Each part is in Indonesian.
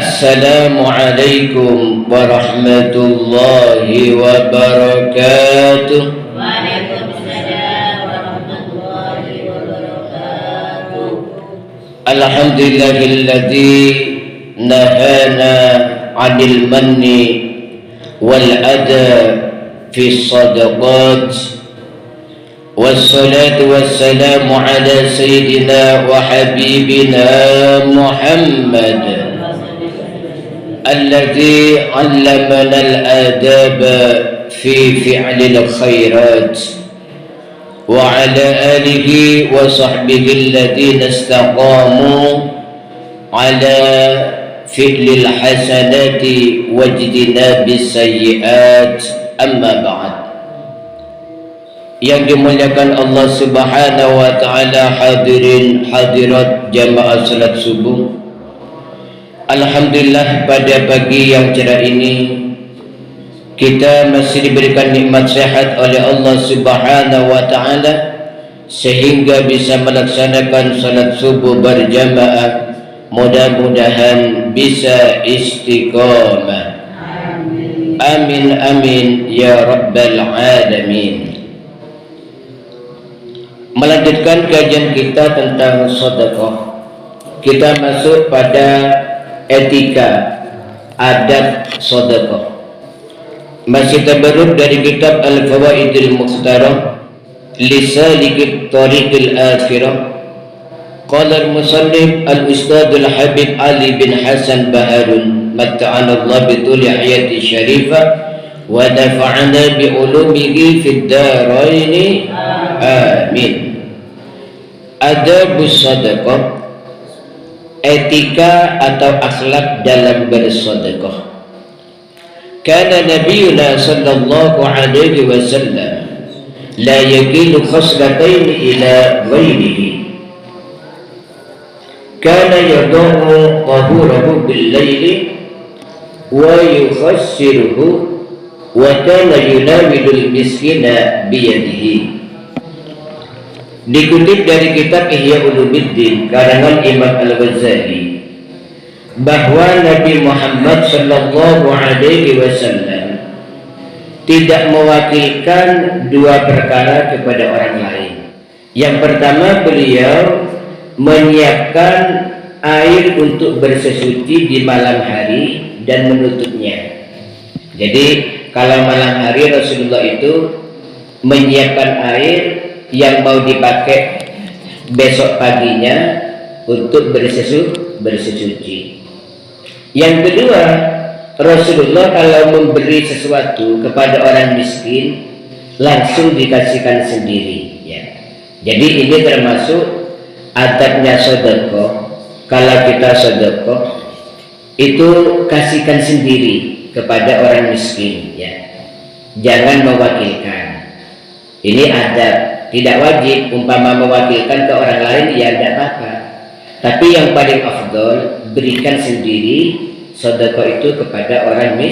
Assalamualaikum warahmatullahi wabarakatuh. Waalaikumsalam warahmatullahi wabarakatuh. Alhamdulillahilladzi nahana 'anil manni wal adha fi sadaqat. Wassalatu wassalamu ala sayyidina wa habibina Muhammad الذي علمنا الآداب في فعل الخيرات وعلى آله وصحبه الذين استقاموا على فعل الحسنات واجتناب السيئات. أما بعد. Yang dimuliakan Allah Subhanahu wa taala, hadirin hadirat jamaah salat subuh. Alhamdulillah, pada pagi yang cerah ini kita masih diberikan nikmat sehat oleh Allah Subhanahu wa taala sehingga bisa melaksanakan salat subuh berjamaah. Mudah-mudahan bisa istiqamah. Amin amin ya rabbal alamin. Melanjutkan kajian kita tentang sedekah. Kita masuk pada etika adab sedekah. Masih tabarruk dari kitab Al-Fawaidul Mukhtarah li Salikit Tariqil Akhirah. Qala al-musannif al-ustadz al-habib Ali bin Hasan Baharun matta'ana Allah bi tuli hayati syarifah wa nafa'ana bi ulumihi fid dharain. Amin. Adabus sedekah, etika atau akhlak dalam bersedekah. Kana Nabiyuna sallallahu alaihi wasallam la yakilu khaslatain ila ghairihi. Kana yadahu tahurahu bil laili wa yukhassiruhu wa kana yunawidul miskina biyadihi. Dikutip dari kitab Ihya Ulumuddin karangan Imam Al-Ghazali bahwa Nabi Muhammad sallallahu alaihi wasallam tidak mewakilkan dua perkara kepada orang lain. Yang pertama, beliau menyiapkan air untuk bersesuci di malam hari dan menutupnya. Jadi kalau malam hari Rasulullah itu menyiapkan air yang mau dipakai besok paginya untuk bersesuci. Yang kedua, Rasulullah kalau memberi sesuatu kepada orang miskin langsung dikasihkan sendiri, ya. Jadi ini termasuk adabnya sedekah. Kalau kita sedekah itu kasihkan sendiri kepada orang miskin, ya. Jangan mewakilkan. Ini adab. Tidak wajib umpama mewakilkan ke orang lain, ya tidak apa-apa. Tapi yang paling afdol berikan sendiri sedekah itu kepada orang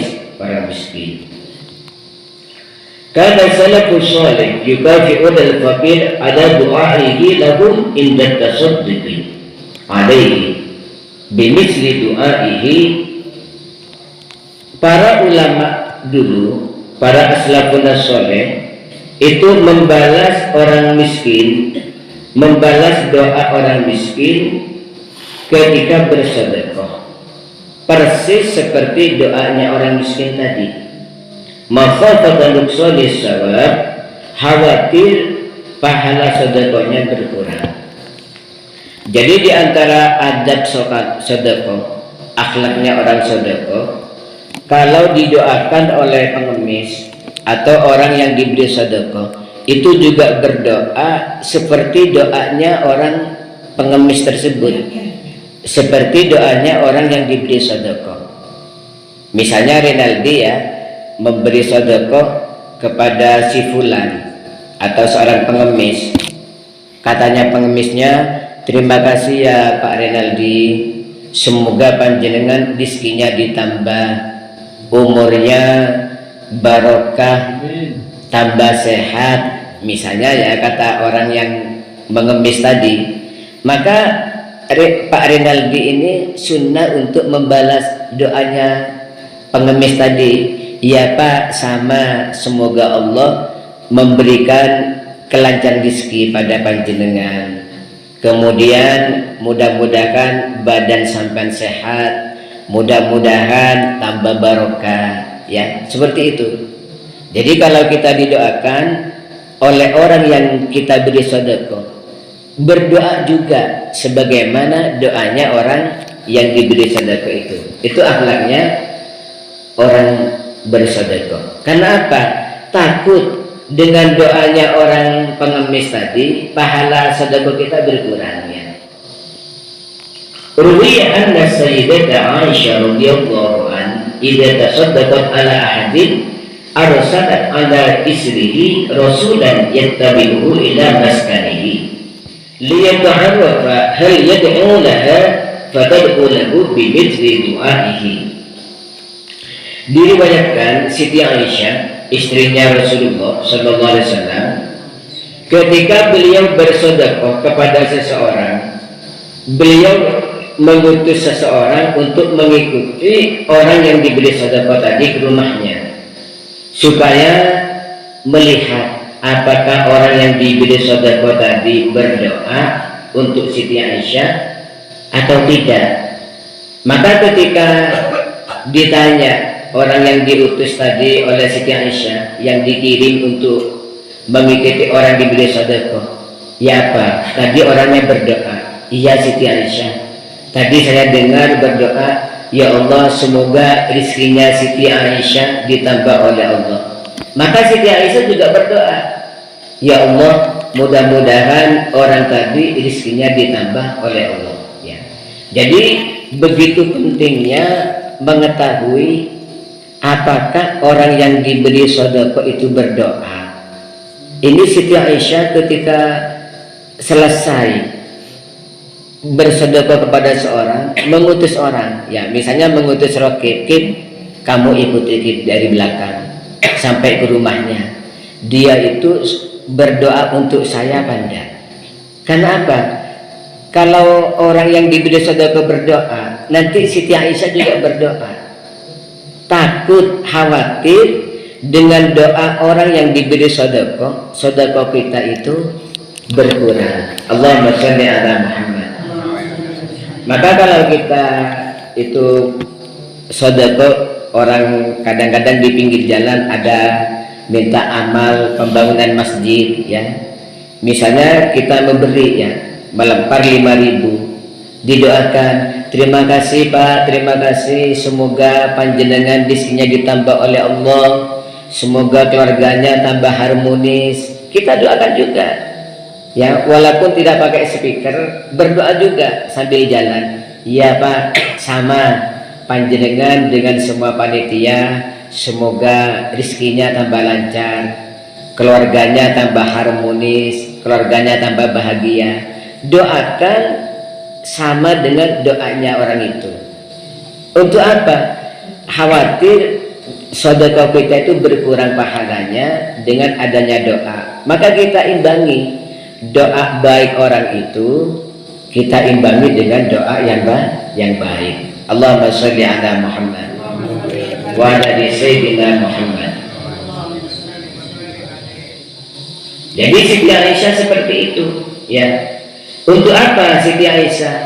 miskin. Kana salafus salih yukafi'un al-faqir ala du'aihi lahum inda tasadduqi alaihi bimithli du'aihi. Para ulama dulu, para aslafun salih itu membalas orang miskin, membalas doa orang miskin ketika bersedekah persis seperti doanya orang miskin tadi. Makhafatan nuqsanis sawab, khawatir pahala sedekahnya berkurang. Jadi di antara adab sedekah, akhlaknya orang sedekah, kalau didoakan oleh pengemis atau orang yang diberi sedekah, itu juga berdoa seperti doanya orang pengemis tersebut, seperti doanya orang yang diberi sedekah. Misalnya Rinaldi, ya, memberi sedekah kepada si fulan atau seorang pengemis. Katanya pengemisnya, terima kasih ya Pak Rinaldi, semoga panjenengan rizkinya ditambah, umurnya barokah, tambah sehat, misalnya, ya, kata orang yang mengemis tadi. Maka Pak Rinaldi ini sunnah untuk membalas doanya pengemis tadi. Ya Pak, sama, semoga Allah memberikan kelancaran rezeki pada panjenengan. Kemudian mudah-mudahan badan sampean sehat, mudah-mudahan tambah barokah, ya seperti itu. Jadi kalau kita didoakan oleh orang yang kita beri sedekah, berdoa juga sebagaimana doanya orang yang diberi sedekah itu akhlaknya orang bersedekah. Karena apa? Takut dengan doanya orang pengemis tadi pahala sedekah kita berkurang, ya. Ruwiya anna Sayyidata Aisyah radhiyallahu an idza tasaddaqat ala ahadin arsalat ala isrihi rasulan yattabi'uhu ila maskanihi liyata'arrafa hal yad'u laha fatad'u lahu bimithli du'aihi. Diriwayatkan Siti Aisyah, istrinya Rasulullah sallallahu alaihi wasallam, ketika beliau bersedekah kepada seseorang, beliau mengutus seseorang untuk mengikuti orang yang diberi sedekah tadi ke rumahnya supaya melihat apakah orang yang diberi sedekah tadi berdoa untuk Siti Aisyah atau tidak. Maka ketika ditanya orang yang diutus tadi oleh Siti Aisyah yang dikirim untuk mengikuti orang diberi sedekah, ya apa? Tadi orangnya berdoa. Iya Siti Aisyah, tadi saya dengar berdoa, ya Allah semoga rizkinya Siti Aisyah ditambah oleh Allah. Maka Siti Aisyah juga berdoa, ya Allah mudah-mudahan orang tadi rizkinya ditambah oleh Allah, ya. Jadi begitu pentingnya mengetahui apakah orang yang diberi sedekah itu berdoa. Ini Siti Aisyah ketika selesai bersedekah kepada seorang, mengutus orang, ya misalnya mengutus Rokib, kamu ikuti dari belakang sampai ke rumahnya. Dia itu berdoa untuk saya banda. Karena apa? Kalau orang yang diberi sedekah berdoa, nanti Siti Aisyah juga berdoa. Takut, khawatir dengan doa orang yang diberi sedekah kita itu berkurang. Allahumma shalli ala Muhammad. Maka kalau kita itu sedekah, orang kadang-kadang di pinggir jalan ada minta amal pembangunan masjid, ya. Misalnya kita memberi, ya, melempar 5.000, didoakan, terima kasih Pak, terima kasih, semoga panjenengan rezekinya ditambah oleh Allah, semoga keluarganya tambah harmonis. Kita doakan juga, ya, walaupun tidak pakai speaker, berdoa juga sambil jalan. Ya Pak, sama panjenengan dengan semua panitia, semoga rezekinya tambah lancar, keluarganya tambah harmonis, keluarganya tambah bahagia. Doakan sama dengan doanya orang itu. Untuk apa? Khawatir sedekah kita itu berkurang pahalanya dengan adanya doa. Maka kita imbangi doa baik orang itu, kita imbangi dengan doa yang baik. Allahumma sholli ala Muhammad wa ala sayyidina Muhammad. Jadi Siti Aisyah seperti itu, ya. Untuk apa Siti Aisyah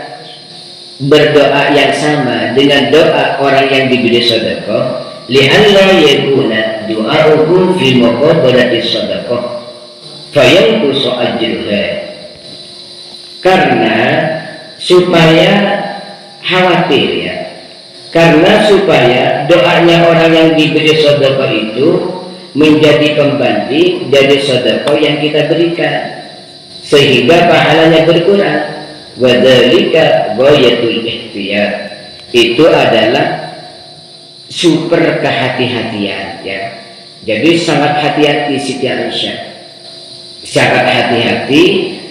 berdoa yang sama dengan doa orang yang diberi sedekah? Li'alla yakuna du'a'uhu fi muqabalati sedekah fayanqusu ajruha. Karena supaya khawatir, ya. Karena supaya doanya orang yang diberi sedekah itu menjadi pembanding dari sedekah yang kita berikan, sehingga pahalanya berkurang. Wadzalika ghayatul ihtiyat. Itu adalah super kehati-hatian, ya. Jadi sangat hati-hati Siti Aisyah, sangat hati-hati,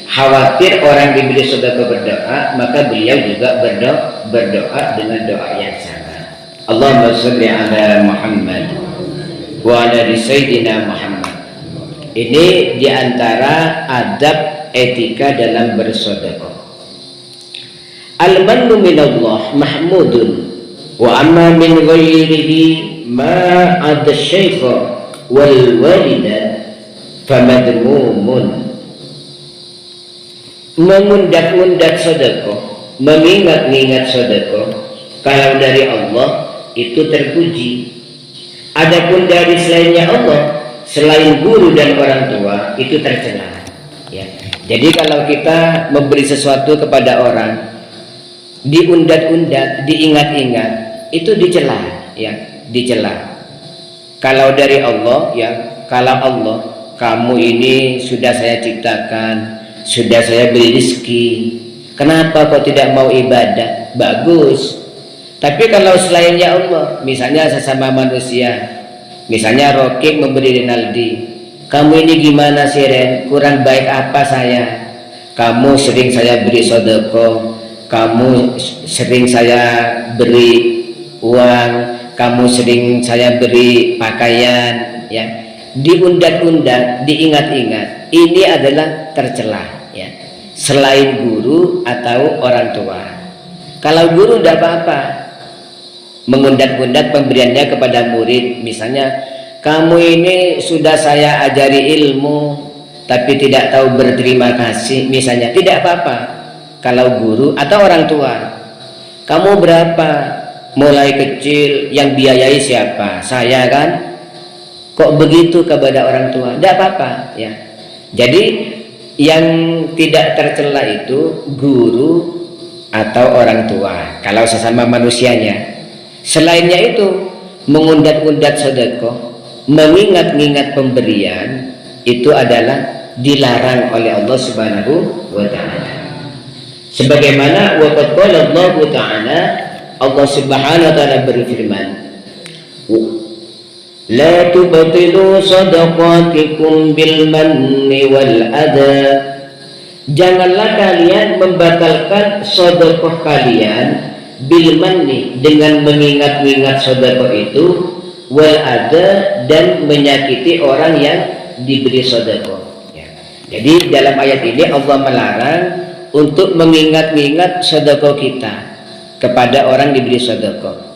khawatir orang diberi sedekah berdoa, maka beliau juga berdoa dengan doa yang sama. Allahumma sholli ala Muhammad wa ala sayyidina Muhammad. Ini diantara adab etika dalam bersedekah. Al-mannu minallah mahmudun wa amma min ghairihi ma ad-syaikha wal walida famadmumun. Mengundat-undat sedekah, mengingat-ingat sedekah kalau dari Allah itu terpuji. Adapun dari selainnya Allah, selain guru dan orang tua, itu tercela. Ya. Jadi kalau kita memberi sesuatu kepada orang, diundat-undat, diingat-ingat, itu dicela, ya, dicela. Kalau dari Allah, ya, kalau Allah, kamu ini sudah saya ciptakan, sudah saya beri rezeki, kenapa kau tidak mau ibadah? Bagus. Tapi kalau selainnya Allah, misalnya sesama manusia, misalnya Rokib memberi Rinaldi, kamu ini gimana sih Ren? Kurang baik apa saya? Kamu sering saya beri sedekah, kamu sering saya beri uang, kamu sering saya beri pakaian, ya. Diundat-undat, diingat-ingat, ini adalah tercela, ya. Selain guru atau orang tua. Kalau guru tidak apa-apa, mengundat-undat pemberiannya kepada murid, misalnya kamu ini sudah saya ajari ilmu tapi tidak tahu berterima kasih, misalnya, tidak apa-apa. Kalau guru atau orang tua, kamu berapa mulai kecil, yang biayai siapa? Saya kan. Kok begitu kepada orang tua? Tidak apa-apa, ya. Jadi yang tidak tercela itu guru atau orang tua kalau sesama manusianya. Selainnya itu mengundat-undat sedekah, mengingat-ingat pemberian, itu adalah dilarang oleh Allah Subhanahu wa taala. Sebagaimana waqad qala Allah taala, Allah Subhanahu wa taala berfirman, la tubtilu sadaqatikum bil manni wal adha. Janganlah kalian membatalkan sedekah kalian bil manni, dengan mengingat-ingat sedekah itu, wal adha, dan menyakiti orang yang diberi sedekah, ya. Jadi dalam ayat ini Allah melarang untuk mengingat-ingat sedekah kita kepada orang diberi sedekah.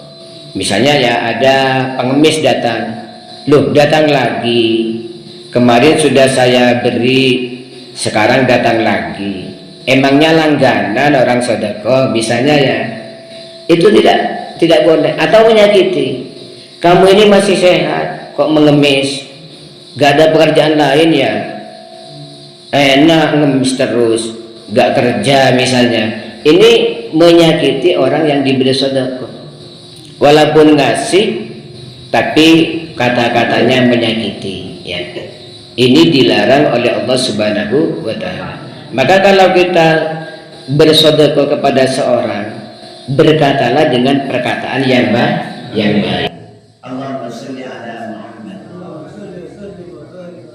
Misalnya, ya, ada pengemis datang, loh datang lagi, kemarin sudah saya beri, sekarang datang lagi. Emangnya langganan orang sedekah, misalnya, ya. Itu tidak boleh. Atau menyakiti, kamu ini masih sehat kok mengemis, gak ada pekerjaan lain ya, enak ngemis terus, gak kerja, misalnya. Ini menyakiti orang yang diberi sedekah. Walaupun ngasih, tapi kata-katanya menyakiti, ya. Ini dilarang oleh Allah Subhanahu wa taala. Maka kalau kita bersedekah kepada seorang, berkatalah dengan perkataan yang baik. Allahumma sholli ala Muhammad.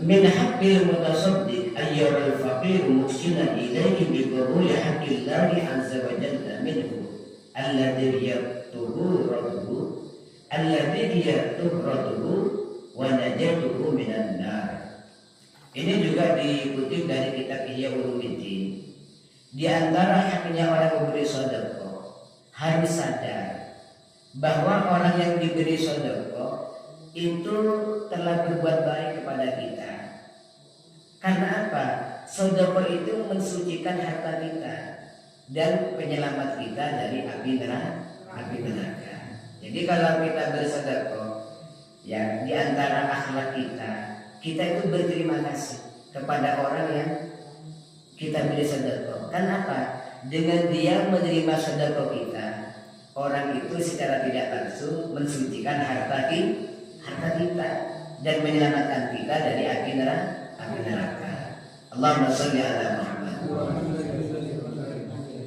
Min haqqil mutasaddiq ayyuhal faqir muhsinan ilayhi bi qabuli haqqillahi azza wa jalla minhu alladhi yatuhuratuhu wa najatuhu minan nar. Ini juga dikutip dari kitab Ihya Ulumuddin. Di antara haknya orang memberi sedekah, harus sadar bahwa orang yang diberi sedekah itu telah berbuat baik kepada kita. Karena apa? Sedekah itu mensucikan harta kita dan penyelamat kita dari api neraka. Jadi kalau kita bersedekah, ya, di antara akhlak kita itu berterima kasih kepada orang yang kita beri sedekah. Kenapa? Dengan dia menerima sedekah kita, orang itu secara tidak langsung mensucikan harta kita dan menyelamatkan kita dari api neraka. Allahumma sholli ala Muhammad.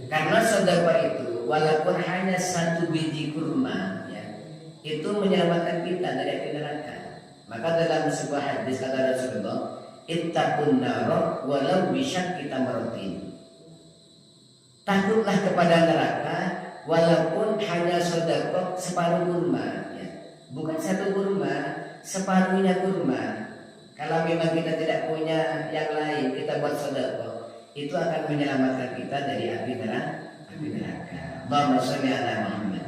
Karena sedekah itu walaupun hanya satu biji kurma, ya, itu menyelamatkan kita dari api neraka. Maka dalam sebuah hadis kata Rasulullah, ittaqun nar walau bisyaqqi tamratin. Takutlah kepada neraka walaupun hanya sedekah separuh kurma, ya. Bukan satu kurma, separuhnya kurma. Kalau memang kita tidak punya yang lain, kita buat sedekah, itu akan menyelamatkan kita dari api api neraka. Allahumma sholli ala Muhammad.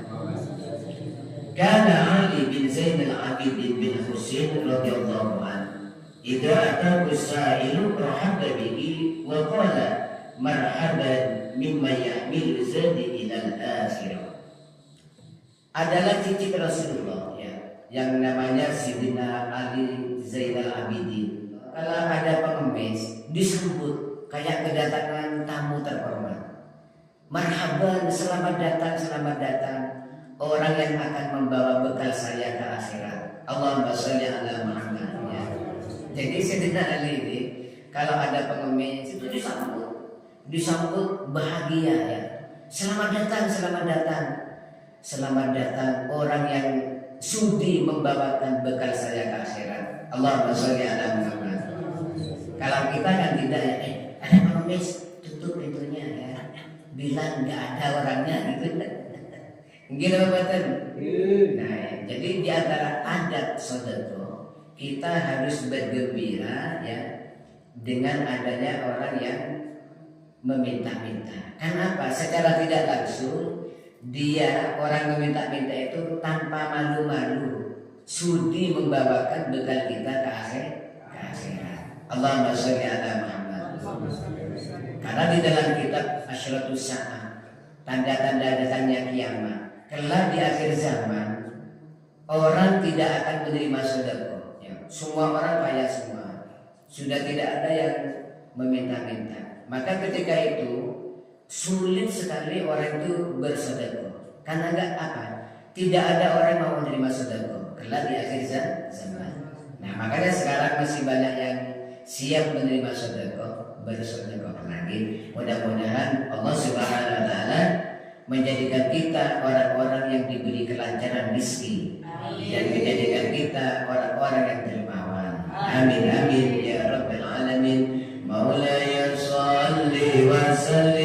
Kana Ali bin Zainal Abidin bin Husain radhiyallahu anhu idza atahu sa'ilu rahaba bihi wa qala marhaban mimma ya'milu zadi ila al-akhirah. Adalah cicit Rasulullah ya, yang namanya Sidina Ali Zainal Abidin. Kalau ada pengemis disebut kayak kedatangan tamu terhormat. Marhaban, selamat datang orang yang akan membawa bekal saya ke akhirat. Allahumma sholli ala Muhammad ya. Jadi Sayyidina Ali ini kalau ada pengemis itu disambut bahagia ya. Selamat datang orang yang sudi membawakan bekal saya ke akhirat. Allahumma sholli ala Muhammad. Kalau kita kan tidak ya, ada pengemis tutup pintunya ya. Bilang nggak ada orangnya gitu. Gini Bapak. Nah, jadi di antara adat sedekah kita harus bergembira ya dengan adanya orang yang meminta-minta. Kenapa? Secara tidak langsung dia orang meminta-minta itu tanpa malu-malu sudi membawakan bekal kita ke akhirat. Allahumma sholli ala Muhammad. Karena di dalam kitab Asyratus Sa'ah, tanda-tanda datangnya kiamat, kelak di akhir zaman orang tidak akan menerima sedekah ya. Semua orang kaya semua, sudah tidak ada yang meminta-minta. Maka ketika itu sulit sekali orang itu bersedekah. Karena enggak apa? Tidak ada orang yang mau menerima sedekah kelak di akhir zaman. Nah, makanya sekarang masih banyak yang siap menerima sedekah, bersedekah lagi. Mudah-mudahan Allah Subhanahu wa taala menjadikan kita orang-orang yang diberi kelancaran rezeki dan menjadikan kita orang-orang yang dermawan. Amin amin ya rabbal alamin. Maulaya shalli wa sallim